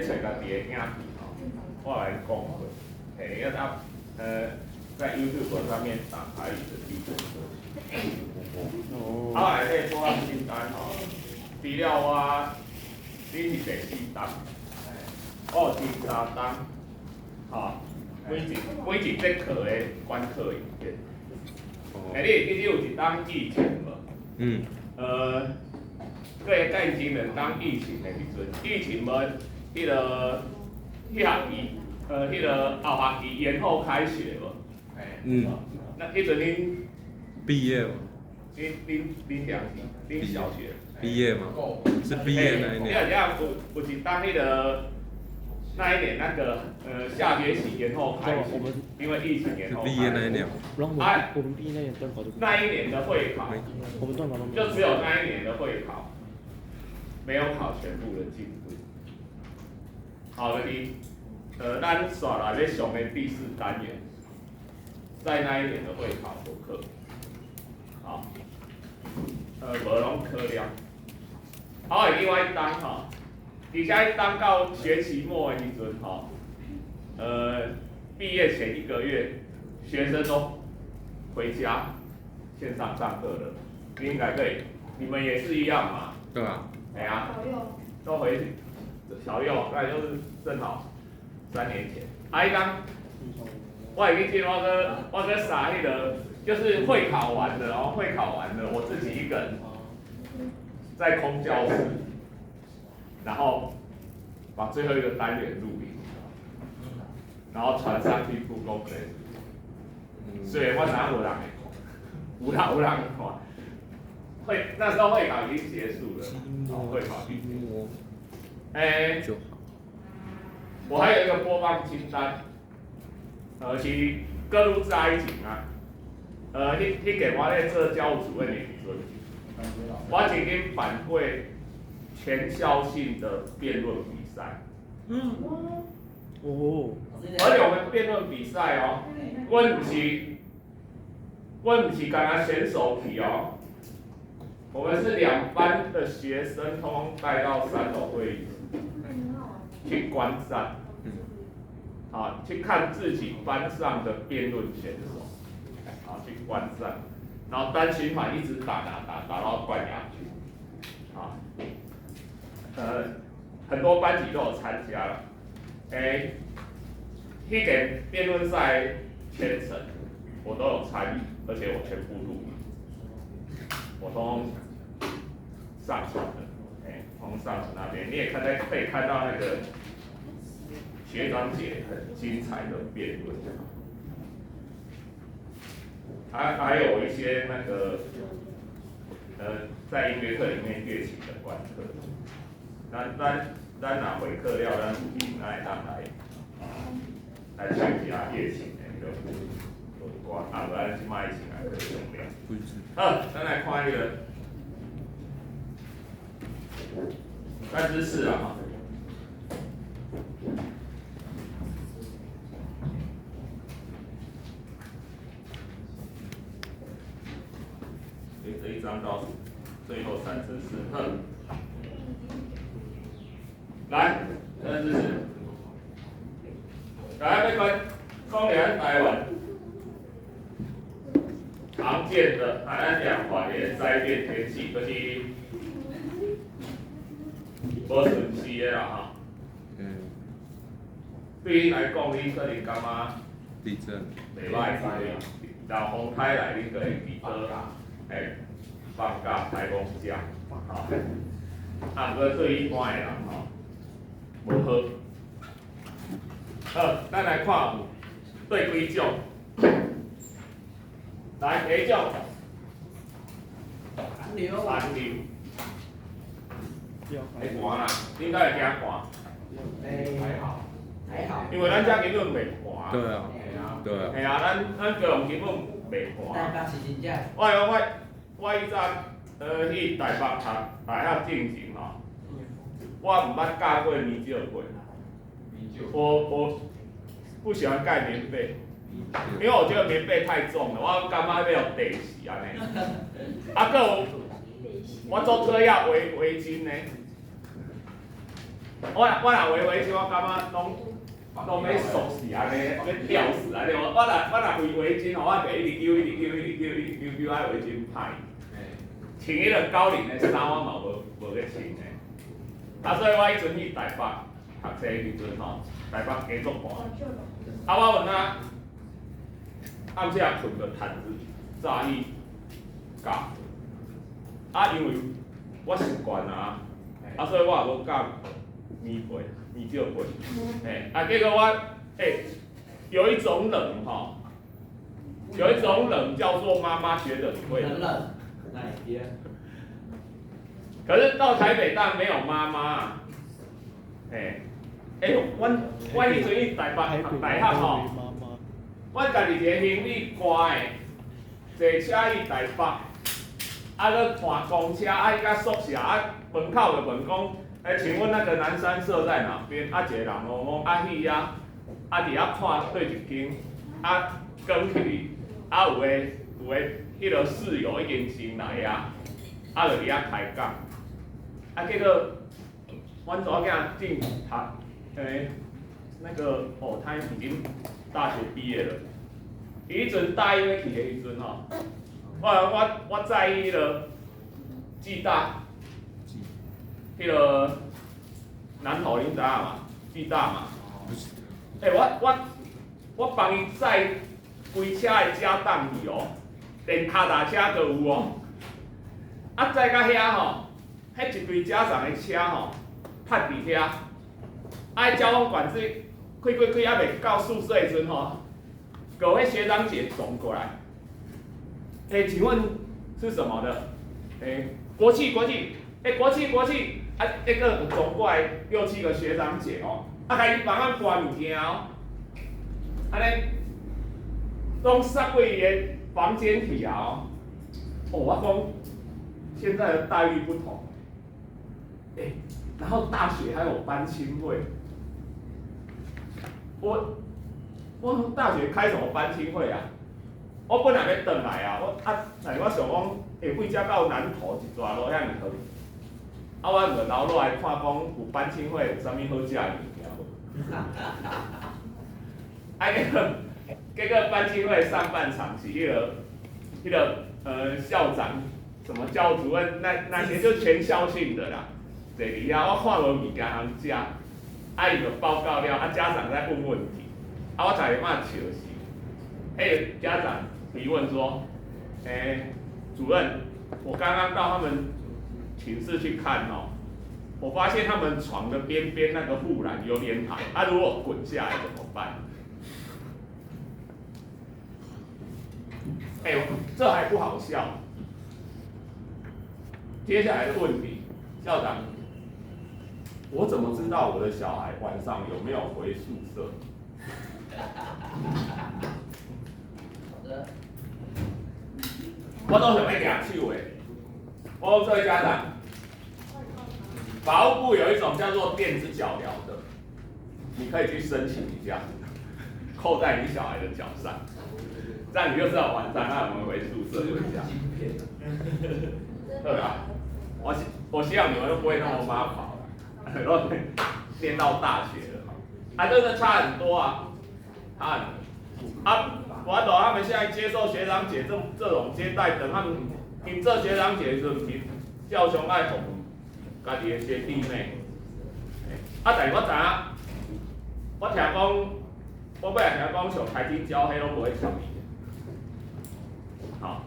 找家己的影片我来讲好，要他在 YouTube 上面打台语的地址。啊，内底播放清单除了我，你是第4档，我有第3档，每一节课的观课影片。你其实有一档疫情无？个战经人当疫情的时阵，疫情无迄个后学期延后开学无？那迄阵恁毕业吗？恁两级，恁小学毕业吗？是毕业那一年。有一当那个那一年那个下学期延后开学，因为疫情延后开学。毕业那一年。我们毕业那年段考就。那一年的会考，我们段考都没有。就只有那一年的会考，没有考全部的进度。好，咱刷来要上的第4单元，在那一年的会考补课，好，无拢考了。好，另外一档而且一档到学期末的时阵毕业前1个月，学生都回家线上上课了，应该可以，你们也是一样嘛？对啊。哎呀，都回小六，那就是正好3年前。一档，我已经记得我跟傻迄个，就是会考完了，我自己一个人在空教室，然后把最后一个单元录影，然后传上去Google Play。所以我哪有人会看，有人看。那时候会考已经结束了，会考已经结束。我还有一个播放清单，是各路在一起啊。迄个我咧做教务主任的时阵，我曾经办过全校性的辩论比赛。而且我们辩论比赛我不是刚刚选手去我们是2班的学生通通带到3楼会议室去观战，去看自己班上的辩论选手，去观战，然后单循环一直打到冠亚军，很多班级都有参加了，那个辩论赛全程我都有参与，而且我全部录影，我都上传了，从上传那边你也可以看到那个学长姐很精彩的辩论，还有一些那个在音乐课里面乐器的观课，咱拿回课了，咱有闲咱会当来学一下乐器的那个歌，咱即摆先来去用了。好，咱来看那个单知识啊这一章倒数最后3知识，来，单知识。来，要讲咱台湾常见的咱两环的灾变天气，就是无顺时的啦对你来讲，你可能感觉地震袂歹然后风台来，你可以比较放假台风假，不过对一般的人无好。好，咱来看对几种。来，第一种寒流。会寒啦，应该会惊寒。还好。因为咱遮根本袂寒。对啊。对啊。嘿啊，咱高雄根本袂寒。台北是真正。我以前去台北读大学进前我唔捌盖过棉酒过。我不喜欢盖棉被，因为我觉得棉被太重了，我感觉要地死安尼。还有我做特要围巾呢，我若围巾，我感觉拢要熟死安尼，要吊死安尼。我若围巾吼，我就一直揪，爱围巾歹。穿迄个高领的衫，我嘛无去穿的。所以我迄阵去台北读册迄阵吼，台北加足寒。我问暗时啊困着摊子，早起教。因为我习惯啊，所以我也无教棉少被。结果我有一种冷哈，有一种冷叫做妈妈觉得你会冷。哪边？可是到台北当然没有妈妈。我迄阵去台北读大学吼，我家己一个行李挂的，坐车去台北，搁换公车，去到宿舍，门口就问讲，请问那个南山社在哪边？一个人讲去遐，伫遐看对一间，跟去，有个迄个室友已经先来啊，就伫遐开讲，结果阮查某囝进读，那个他已经大学毕业了。伊迄阵大一要去的迄阵吼，我在迄个暨大，迄个南投恁知影嘛？暨大嘛。我帮伊载规车的家当去哦，连脚踏车都有哦。载到遐吼，迄一堆家长的车吼，泊伫遐。交通管制开，还袂到宿舍的时阵吼，各位学长姐走过来，请问是什么的？国际，国际，那个走过来6、7个学长姐哦，甲伊帮俺搬物件哦，安尼，拢塞过伊的房间去啊哦。我讲现在的待遇不同，然后大学还有班亲会。我大学开什么班亲会啊？我本来要转来啊，但我想讲，下尾才到南投一段路遐尔远，我就留落来看讲有班亲会有啥物好食的物件无？结果班亲会上半场是迄个校长、什么教主任那些就全校性的啦，坐伫遐我看无物件通食。伊就报告了，家长在问问题，我差点骂笑死。家长提问说，主任，我刚刚到他们寝室去看哦，我发现他们床的边边那个护栏有点矮，如果滚下来怎么办？这还不好笑。接下来的问题，校长。我怎么知道我的小孩晚上有没有回宿舍？我都想要举手的。我说各位家长，法务部有一种叫做电子脚镣的，你可以去申请一下，扣在你小孩的脚上，这样你就知道晚上他有没有回宿舍回家。对啊，我希望你们都不会那么妈跑。然后念到大学了，真的差很多啊，差很多。我懂他们现在接受学长姐这种接待，等他们听这学长姐的时候，叫熊爱哄家己的学弟妹。但是我知影，我听讲，我本来听讲上台青交迄拢不会抢你。好，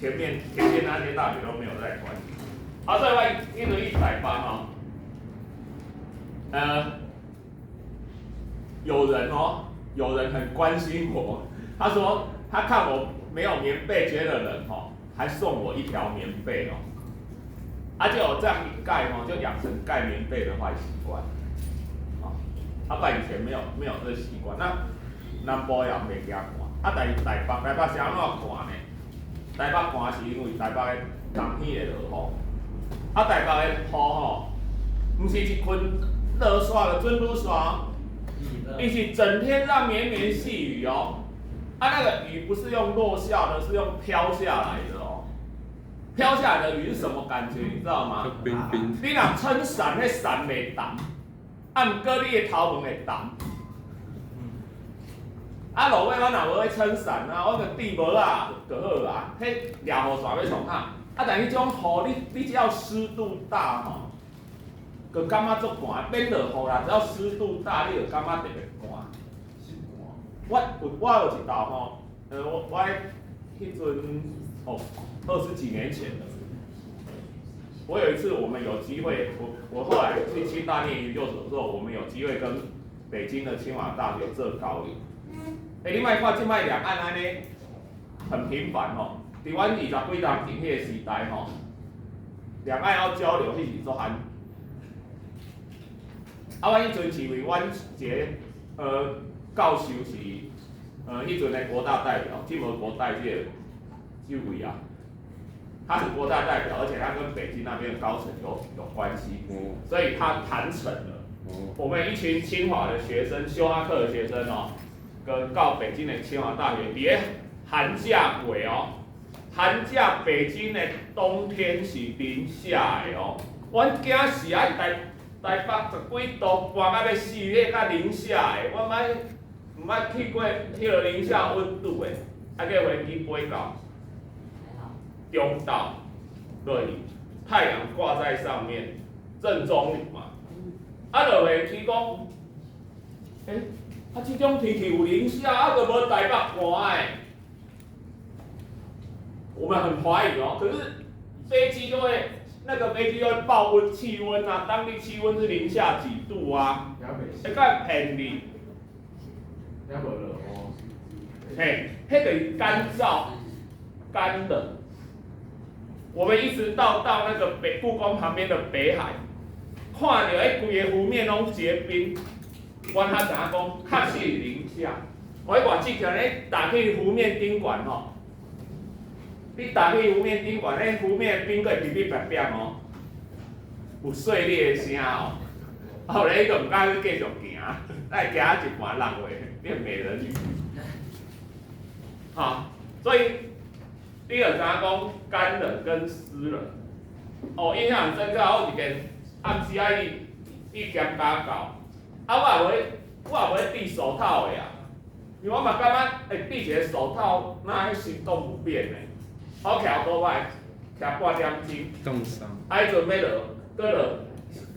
前面那些大学都没有在管。所以我一直去台北哈。有人很关心我，他说他看我没有棉被觉得冷还送我一条棉被就有这样一盖就养成盖棉被的坏习惯，不然以前没有这习惯，南部也袂惊寒，但是台北是安怎寒呢？台北寒是因为台北的冬天会落雨，台北的雨不是一群落雪的准雨雪，伊是整天让绵绵细雨哦。那个雨不是用落下的，是用飘下来的哦。飘下来的雨是什么感觉？你知道吗？冰冰。你若撑伞，那伞袂动，毋过你的头毛会重。啊，路尾我若无去撑伞啊，我着滴无啊就好啊。迄掠雨伞要创啥？啊，但迄种雨你只要湿度大吼，就感觉足寒，免落雨啦，只要湿度大，你就感觉特别寒。我有一道吼，我迄阵20几年前的，我有一次我们有机会，我后来去清大念研究所的时候，我们有机会跟北京的清华大学做交流。你莫看即摆两岸安尼很频繁吼，伫阮20几年前迄个时代吼，两岸要交流，迄是足罕。啊，阮迄阵是为阮一个教授是迄阵的国大代表，进无国代这位啊，他是国大代表，而且他跟北京那边的高层有关系，所以他谈成了。我们一群清华的学生，修他课的学生哦。跟到北京的清华大学，伫寒假过哦，寒假北京的冬天是零下的哦，阮囝是爱台北10几度，寒到要死，迄甲零下的，我毋捌去过迄个零下温度的，啊，叫飞机飞到中岛，对，太阳挂在上面，正中午嘛，啊，就会去讲，这种天气有零下，啊，就无台北寒诶。我们很怀疑哦，可是飞机就会那个飞机就会报温气温啊，当地气温是零下几度啊，会甲骗你。嘿，迄个干燥、干冷。我们一直到那个故宫旁边的北海，看到迄规个湖面拢结冰。阮较知影讲，确实是零下。我迄外景徛咧打去湖面顶悬吼，你打去湖面顶悬，迄湖面冰个比比白白哦，有碎裂的声哦。后来伊就毋敢去继续行，再行一半人话变美人鱼。所以你就知影讲干冷跟湿冷。印象很深刻，我一件暗时啊去兼家教。我也袂戴手套的啊，因为我嘛感觉，戴一个手套，那行动不便的。我徛多摆，徛半点钟。冻伤。迄阵要落，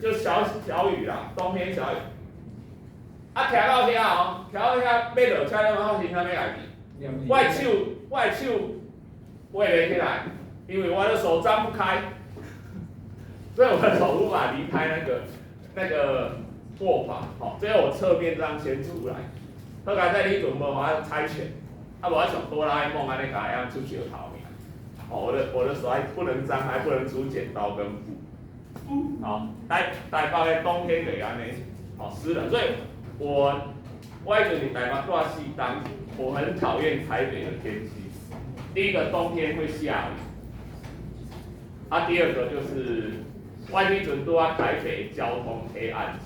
就小雨啦，冬天小雨。徛到遐哦，徛到遐要落车了，我先啥要来去？我的手握袂起来，因为我的手张不开，所以我的手无法离开那个。握把，只有我侧面这样先出来，好佳在你准无法猜拳，无我像哆啦 A 梦安尼甲样出球头尔。我的手还不能张开，不能出剪刀跟布。台北的冬天就是安尼，湿冷，所以我迄阵是台北住4冬，我很讨厌台北的天气。第一个冬天会下雨，第二个就是我迄阵住台北交通黑暗期。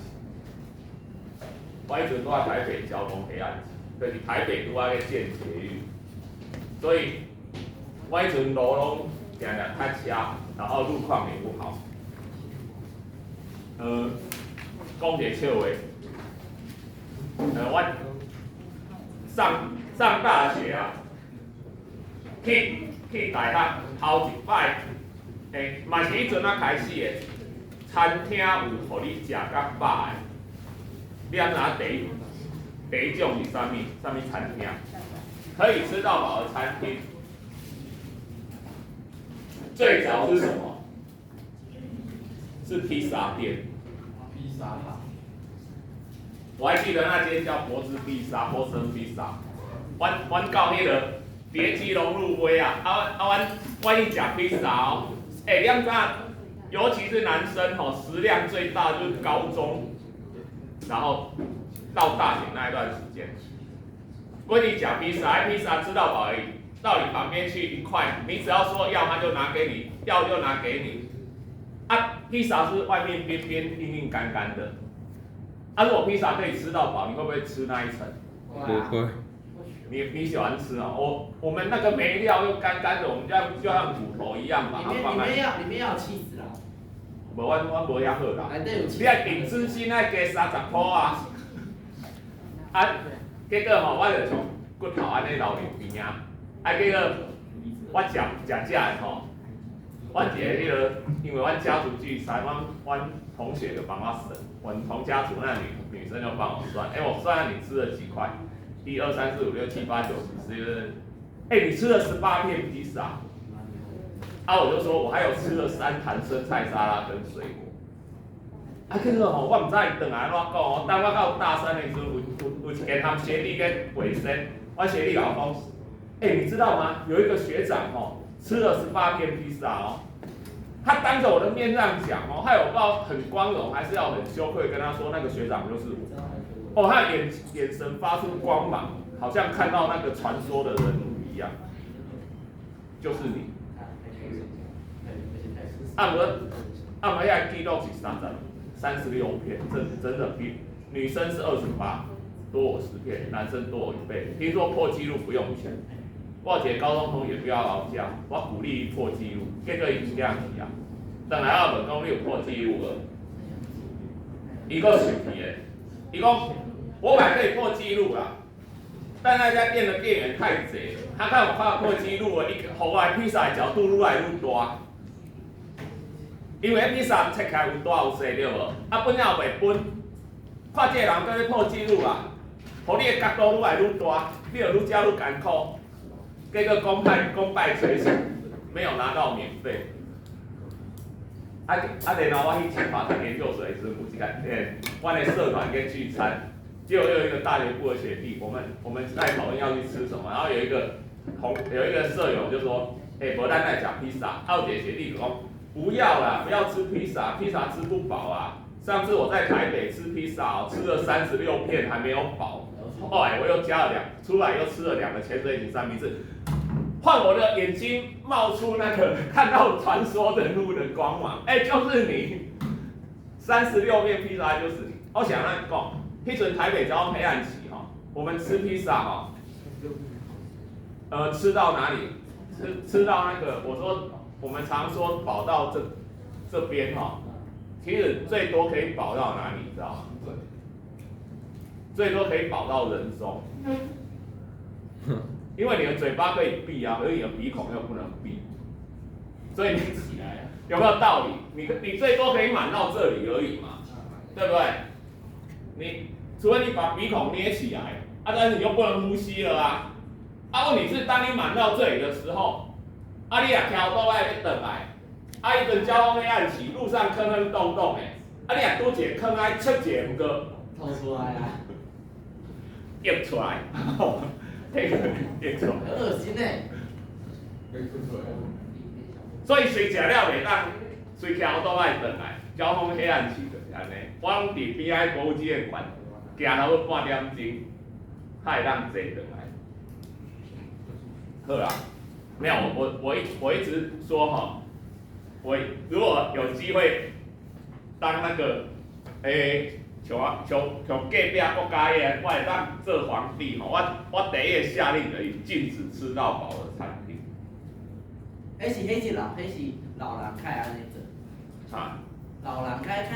我迄阵住台北交通黑暗期，就是台北拄仔咧建捷运，所以我迄阵路拢常常塞车，然后路况也不好。讲一个笑话，我上大学啊，去大学头一摆，嘛是迄阵开始的，餐厅有互你食甲饱的。你要拿第一种是啥物餐厅？可以吃到饱的餐厅。最早是什么？是披萨店。披萨塔。我还记得那间叫博斯披萨，波森披萨。阮到迄个别基隆路尾啊，阮去食披萨哦。你知影？尤其是男生食量最大就是高中。然后到大学那一段时间，问你讲披萨，披萨吃到饱而已，到你旁边去1块，你只要说要，他就拿给你，要就拿给你。披萨是外面边边硬硬干干的，如果披萨可以吃到饱，你会不会吃那一层？不会。你喜欢吃哦？我们那个没料又干干的，我们这样就像骨头一样把它放在。里面要有起司啦。无阮无遐好啦。你爱订资金爱加30块啊！啊，结果吼，我就从骨头安尼留伫边啊，结果我食的吼，阮一个迄个，因为阮家族聚餐，阮同学就帮我省，阮同家族那女生就帮我算，我算下你吃了几块，1、2、3、4、5、6、7、8、9、10、11，你吃了18片披萨。我就说，我还有吃了3坛生菜沙拉跟水果。结果吼，我唔知伊转来安怎讲哦。等我到大三的时候，有一个他们学弟跟尾生，我学弟老讲，你知道吗？有一个学长吼，吃了18片披萨哦。他当着我的面这样讲哦，害我不知道很光荣还是要很羞愧跟他说，那个学长就是我。他的眼神发出光芒，好像看到那个传说的人物一样，就是你。按摩遐记录是36片，真的比女生是28，多我10片，男生多我1倍。听说破纪录不用钱，我一个高中同学不要劳教，我鼓励伊破纪录，结果伊真正去啊。等来我问讲你有破纪录无？伊个生气的，伊讲我本来可以破纪录啦，但那家店的店员太贼了，他看我快要破纪录了，伊互我的披萨角度愈来愈大。因为披萨切起来有大有细对无？本了袂分，看这个人在咧破纪录啊，互你的角度愈来愈大，你就愈食愈艰苦。结果功败垂成，没有拿到免费。然后我去前法坛研究所时，有一个我的社团跟聚餐，结果又有一个大学部的学弟，我们在讨论要去吃什么，然后有一个舍友就说，无咱来吃披萨，有一个学弟讲。不要啦，不要吃披萨，披萨吃不饱啊。上次我在台北吃披萨，吃了36片还没有饱，后来我又加了出来又吃了2个潜水艇3明治，换我的眼睛冒出那个看到传说人物的光芒，就是你，36片披萨就是你。我想那讲，迄阵台北交通黑暗期我们吃披萨吃到哪里？吃到那个我说。我们常说饱到这边其实最多可以饱到哪里，你知道吗？最多可以饱到人中，因为你的嘴巴可以闭啊，而你的鼻孔又不能闭，所以你起来有没有道理？你最多可以满到这里而已嘛，对不对？你除非你把鼻孔捏起来但是你又不能呼吸了啊！问题是当你满到这里的时候。你也跳倒来要转来，伊阵交通黑暗期，路上坑坑洞洞的，你也拄一个坑爱切一个，毋过吐出来啊，溢出来，迄个溢出来，很恶心诶。所以谁食了袂当，谁跳倒来转来，交通黑暗期就是安尼。我拢伫边仔国务机的馆，行差不多半点钟，才会当坐转来。好啦。没有，我一直说我如果有机会当那个像隔壁国家的，我会当做皇帝我第一个下令而已，禁止吃到饱的餐厅。迄是老人开安尼做。老人开食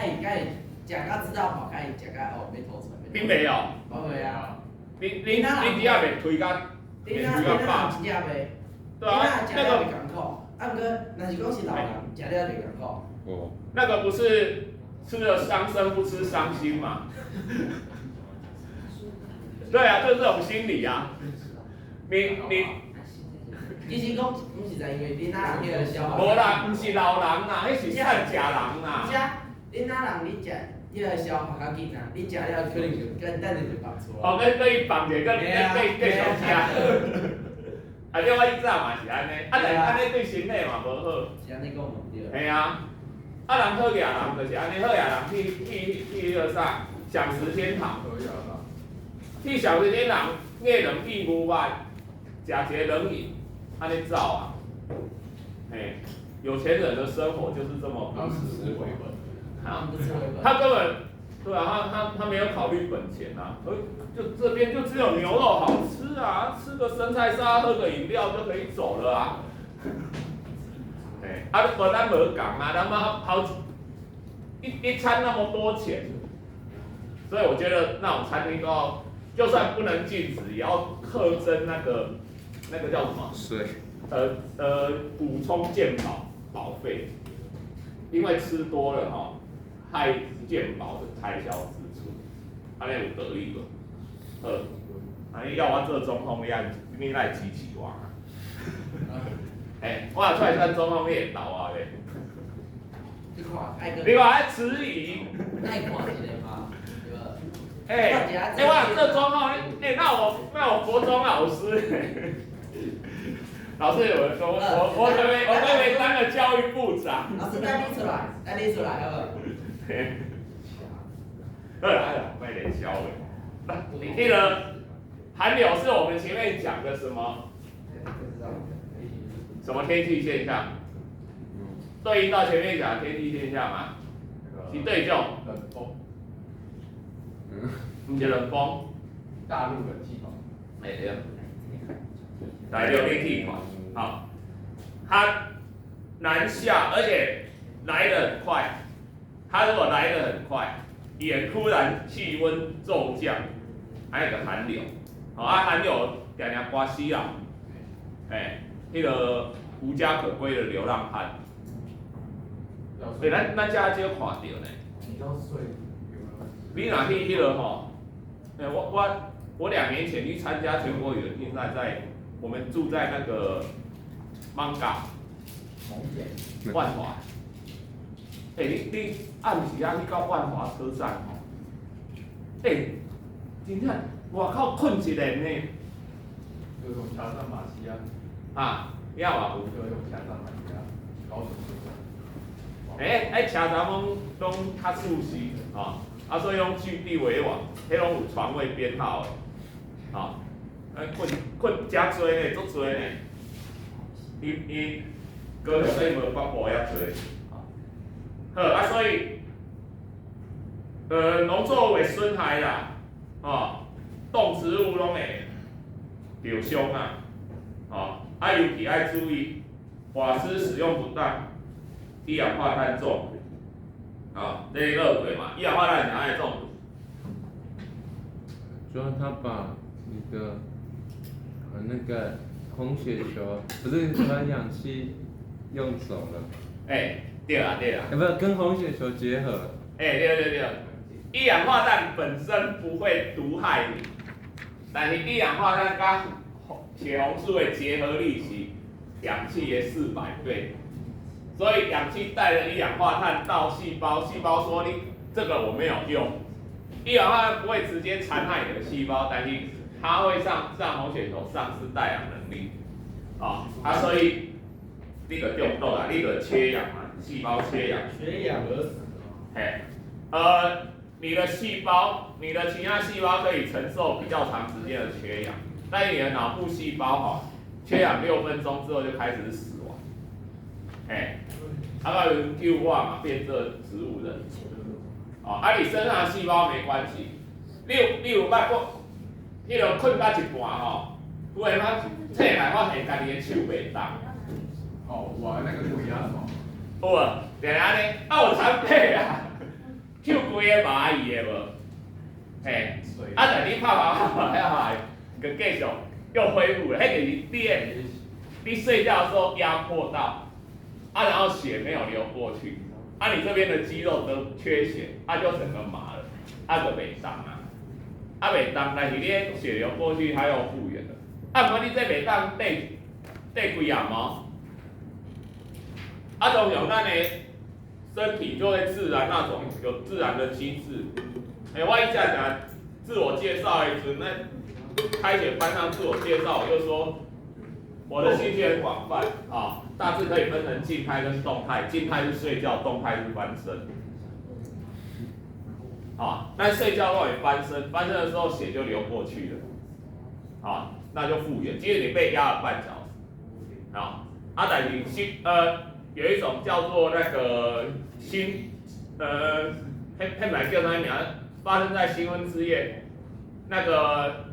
到知道饱，开食到要吐出来。并没有。没啊。你底下袂推到饱。真正袂。对啊，那个艰苦，不过，若是讲是老人，食了就艰苦。那个不是吃了伤身不吃伤心嘛？对啊，就是这种心理啊。其实讲，不是在因为恁仔人迄个消化。无啦，不是老人啦，迄是善食人啦。是啊，恁仔人你食迄个消化较紧啊，你食了可能就等下就放出来。可以放者，继续食。对，我以前嘛是安尼，但是安尼对身体嘛无好。是安尼讲无对。嘿啊，人好野人就是安尼，好野人去迄个啥，享食天堂。去享食天堂，夜冷闭牛肉，食一个冷饮，安尼走啊。有钱人的生活就是这么朴实为本。他根本对啊，他没有考虑本钱啊，就这边就只有牛肉好吃啊，吃个生菜沙拉，喝个饮料就可以走了啊。咱无讲啊，咱一餐那么多钱，所以我觉得那种餐厅都要，就算不能禁止，也要课征那个叫什么？税。补充健保费，因为吃多了害健保的开销支出，安尼有道理无？安尼要我做总统，你来支持我啊？我若出来选总统，你会投我袂？你看，迟疑。爱看一个嘛，对吧？我做总统，那我国中老师。老师有人说，我可不可以当个教育部长？老师带你出来，好不好？卖点消委。那个寒流是我们前面讲的什么天气现象？对应到前面讲的天气现象嘛？是对种冷风，不是冷风，大陆冷气团，对。来流天气团，好，它南下，而且来得很快。它如果来得很快，也突然气温骤降，还有个寒流，寒流常常刮西啦，那个无家可归的流浪汉，咱家就看到呢。比较水，你若去迄个我2年前去参加全国语文竞赛，在我们住在那个艋舺万华，你暗时啊去到万华车站真正外口困一个呢。有种掐上马西你看有？有种掐上马西高雄车站。车站拢较舒适所以拢据地为王，迄拢有床位编号的，困真多呢，足多呢。伊高雄比无北部遐多。好所以农作物损害啦，动植物拢会受伤尤其爱注意瓦斯使用不当，一氧化碳中毒，这是热鬼嘛，一氧化碳哪会中毒？主要他把那个红血球不是把氧气用走了。对啦。不是跟红血球结合。对。一氧化碳本身不会毒害你，但是一氧化碳跟血红素的结合力是氧气的400倍，所以氧气带了一氧化碳到细胞，细胞说你这个我没有用，一氧化碳不会直接残害你的细胞，但是它会让红血球丧失带氧能力，所以你就中毒啦，你就缺氧嘛，细胞缺氧而死。你的细胞，你的其他细胞可以承受比较长时间的缺氧，但是你的脑部细胞缺氧6分钟之后就开始死亡。有人救我嘛，变做植物人。你身上的细胞没关系，你有捌过，迄个困到一半突然醒来发现家己的手袂动。我那个不一样有啊，就是安尼，有残废啊，抽规个蚂蚁的无？但你拍，佮继续又恢复了，迄就是你睡觉的时候压迫到，然后血没有流过去，你这边的肌肉都缺血，就整个麻了，就袂动啊，袂动，但是你血流过去，它又复原了，不过你这袂动，对几样毛？通常咱的身体就会自然有自然的机制。我一下讲自我介绍的时候，那开学班上自我介绍，我就说我的兴趣很广泛大致可以分成静态跟动态。静态是睡觉，动态是翻身。但睡觉让你翻身，翻身的时候血就流过去了，那就复原。即使你被压了半小时，但是有一种叫做那个本来叫什么名？发生在新婚之夜，那个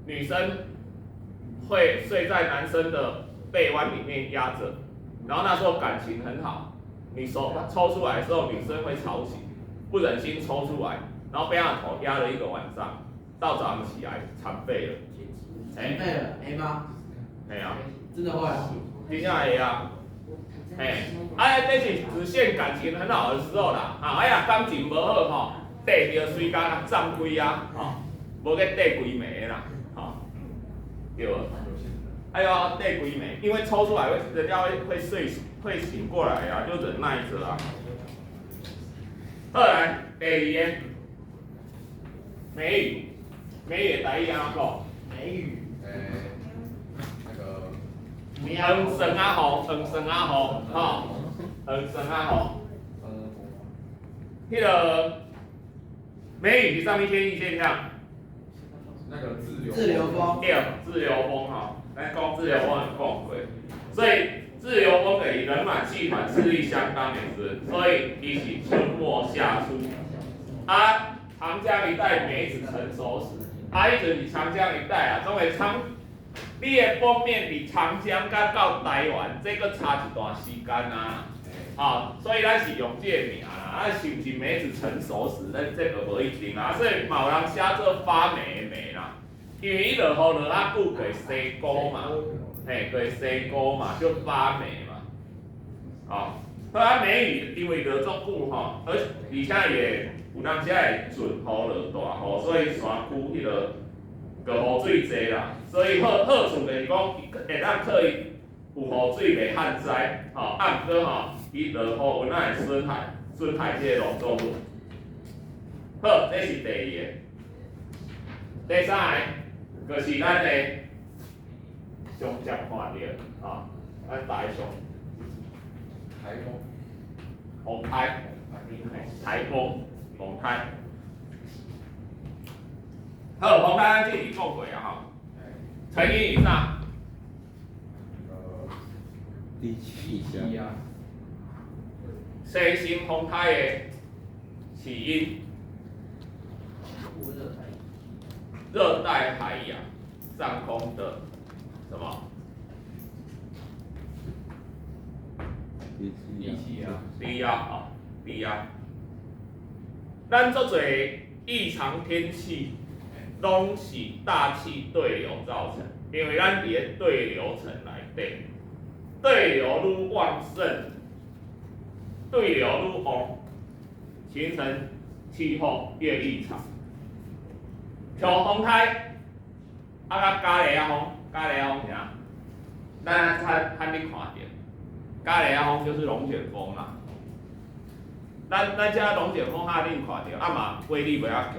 女生会睡在男生的背弯里面压着，然后那时候感情很好，你手抽出来的时候，女生会吵醒，不忍心抽出来，然后被他的头压了一个晚上，到早上起来残废了。残废了，黑吗？哎呀，真的会啊。真正会啊。这是只限感情很好的时候啦，感情无好吼，缀着随家占开啊，无去缀规暝啦，对无？缀规暝，因为抽出来人家会醒过来啊，就忍耐着啊。后来第二个美语，美语的台语安怎讲？美语。那个。黄绳啊吼，黄绳啊吼，黄绳啊吼。迄个美语是啥物天气现象？那个自流风。对，自流风吼，咱讲自流风有讲过，所以自流风的与冷暖气团势力相当的时，所以伊是春末夏初。长江一带梅子成熟时，迄阵是长江一带总会你的封面伫长江甲到台湾，这个差一段时间啊，所以咱是用这个名啦，是不是梅子成熟时，咱这个无一定啊，所以嘛有人写做发霉的霉啦，因为伊落雨落啊久，会生菇嘛，会生菇嘛，就发霉嘛，梅雨因为落足久而且也有当时会准雨落大雨，所以山区迄个个雨水济啦，所以好处就是讲会当可以有雨水袂旱灾，毋过伊落雨有哪会损害这个农作物。好，这是第二个。第三个，就是咱的上接看到，咱大上台风。风台，台风，风台。好，风台咱之前讲过啊成因以上。地气啊。西新风台的起因，热带海洋上空的什么？低压。咱做做异常天气，拢是大气对流造成，因为咱伫个对流层内底，对流愈旺盛，对流愈旺，形成气候越异常。像风台，甲加利亚风啥？咱较你看到，加利亚风就是龙卷风啦。咱遮龙卷风你看到，嘛威力袂遐强。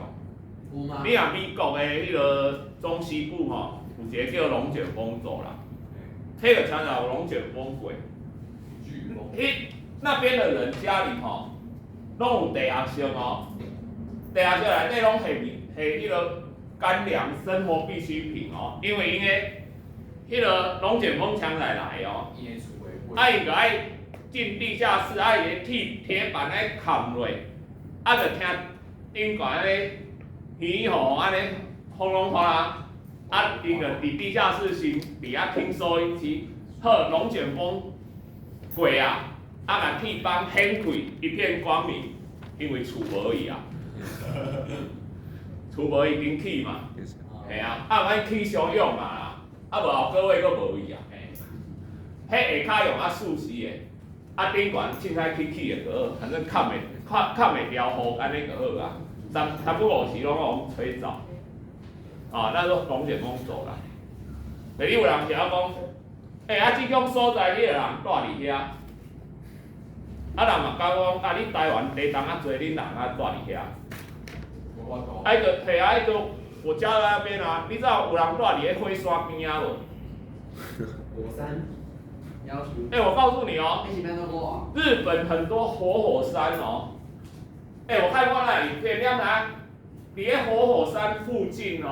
有吗？你若美国的迄个中西部有一个叫龙卷风走啦，迄个常常有龙卷风过。那边的人家里拢有地下室地下室内底拢下迄个干粮、生活必需品因为因为迄个龙卷风强来伊就爱进地下室，伊个铁板爱砍落，就听顶悬安尼雨安尼轰隆哗啦，伊就伫地下室先伫遐听收音机，好龙卷风过甲铁板掀开，一片光明，因为厝无伊厝无已经起嘛，嘿歹起商用嘛无后个月佫无伊迄下骹用死死的，顶悬凊彩起的就好，反正砍袂掉雨，安尼就好差不多5时拢往吹走，咱说龙卷风走啦。但你有人听讲，即种所在你个人住伫遐，人嘛讲你台湾地动多，恁人住伫遐。我家在那边你知道有人住伫个火山边无？火山。我告诉你日本很多火山我看过那影片，你伫个火山附近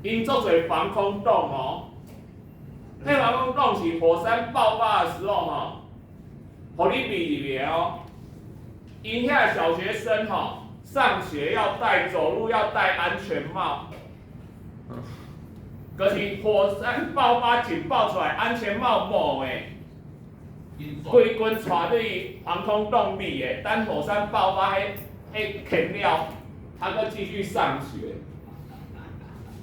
因做做防空洞迄防空洞是火山爆发的时候互你避入去因遐小学生上学要走路要戴安全帽。可是火山爆发警报出来，安全帽没规群带入防空洞里等火山爆发，啃了，他搁继续上学。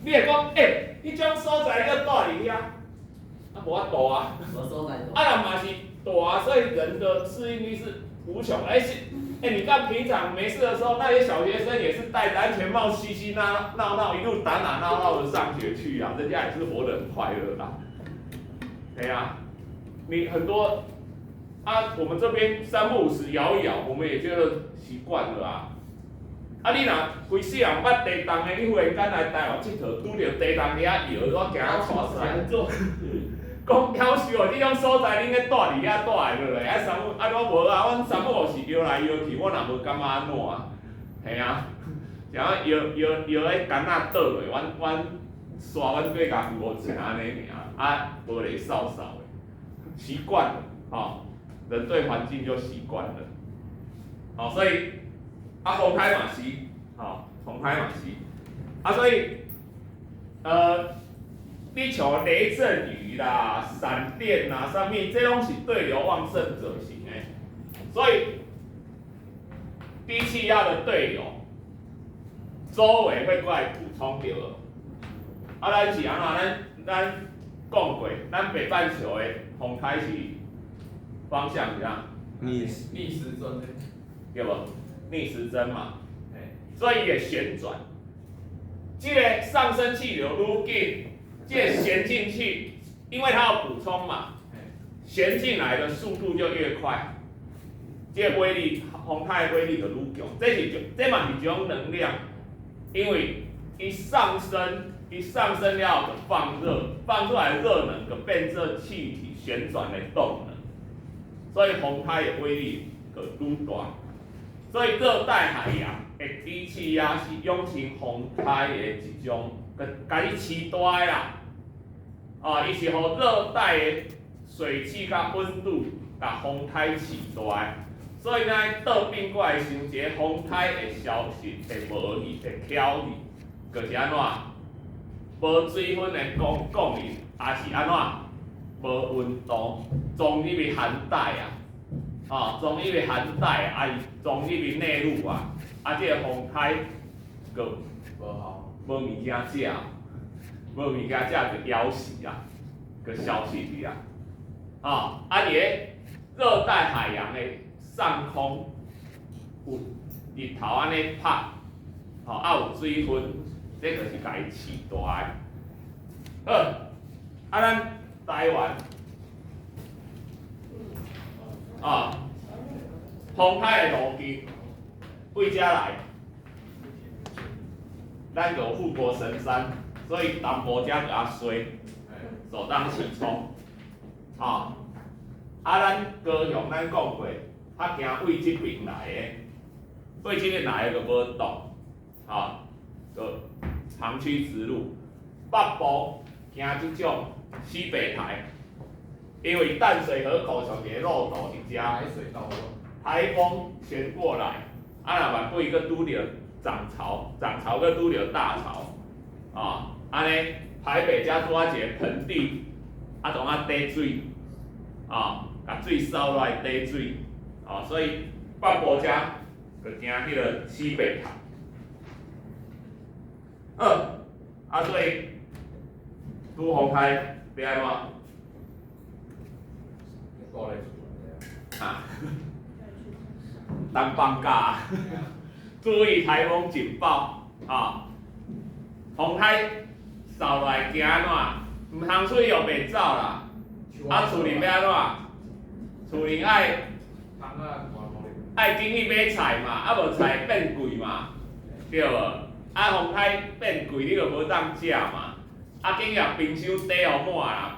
你会讲，迄种所在你搁住伫遐，啊无法度啊。我所在啊，人嘛是大，所以人的适应力是无穷。你看平常没事的时候，那些小学生也是戴着安全帽，嘻嘻闹闹，一路打打闹闹的上学去啊，人家也是活得很快乐啦。对啊，你很多啊，我们这边三不五时摇一摇，我们也觉得习惯了啊。啊，你若规世人捌地动的，你忽然间来台湾佚佗，拄着地动遐摇，我惊啊错死。讲夭寿哦，这种所在恁咧住伫遐住会落来，啊我无啊，阮三母是摇来摇去，我若无感觉安怎啊？嘿啊，然后摇咧干那倒落，阮刷阮对家己无成安尼尔，啊无咧扫扫的，习惯了，人对环境就习惯了，所以风台嘛是，风台嘛是，所以你像雷阵雨啦、闪电啦，啥物，这拢是对流旺盛者型的，所以低气压的对流，周围会过来补充到。咱是安怎？咱讲过，咱北半球的风台是方向是啥？逆时针的，对无？逆时针嘛，所以会旋转。这个上升气流愈紧。这旋进去，因为它要补充嘛，旋进来的速度就越快，这个威力，风台的威力就愈强。这嘛是一种能量，因为一上升了就放热，放出来的热能就变成气体旋转的动能，所以风台的威力就愈大。所以热带海洋的低气压是涌成风台的一种。甲你饲大的啦，伊是互热带的水汽甲温度甲风台饲大的，所以呢倒变过来想，一个风台的消息会无去，会翘去，就是安怎？无水分的供应，也是安怎？无温度，撞入去寒带啊，撞入去寒带啊，撞入去内陆啊，这个风台个无好。无物件食，无物件食就枵死啊，就消失去啊。伫个热带海洋的上空，有日头安尼晒，有水分，这就是家己饲大的。好，咱台湾，风台的路径，为遮来。咱有护国神山，所以南部遮就较衰，首当其冲。咱高雄咱讲过，较行为即边来的，为即边来的就无动，就长驱直入。北部行即种西北台，因为淡水河口上一个漏斗伫遮，海水倒流，台风旋过来，若万不一个拄着。涨潮搁拄着大潮，安尼台北遮拄仔一个盆地，当啊滴水，甲水扫落来滴水，所以北部遮就行迄个西北台。所以拄风台要安怎？倒来厝当放假。注意台风警报风台扫落来惊安怎？唔通出去又袂走啦。厝里要安怎？厝里爱经去买菜嘛，无菜变贵嘛，对无？风台变贵，你就无当食嘛。紧个冰箱底互满啦，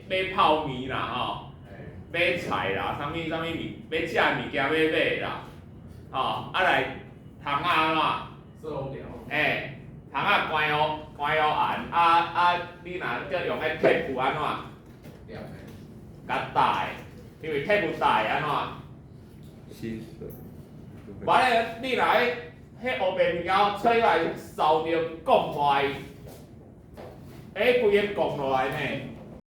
买泡面啦买菜啦，啥物物，要食物件要买啦，来。虫仔安怎？收掉。虫仔关互严，你若要用迄贴布安怎？甲搭的，因为贴布搭的安怎？吸水。完了，你若迄乌白物件吹来扫着，降坏，规个降落来呢。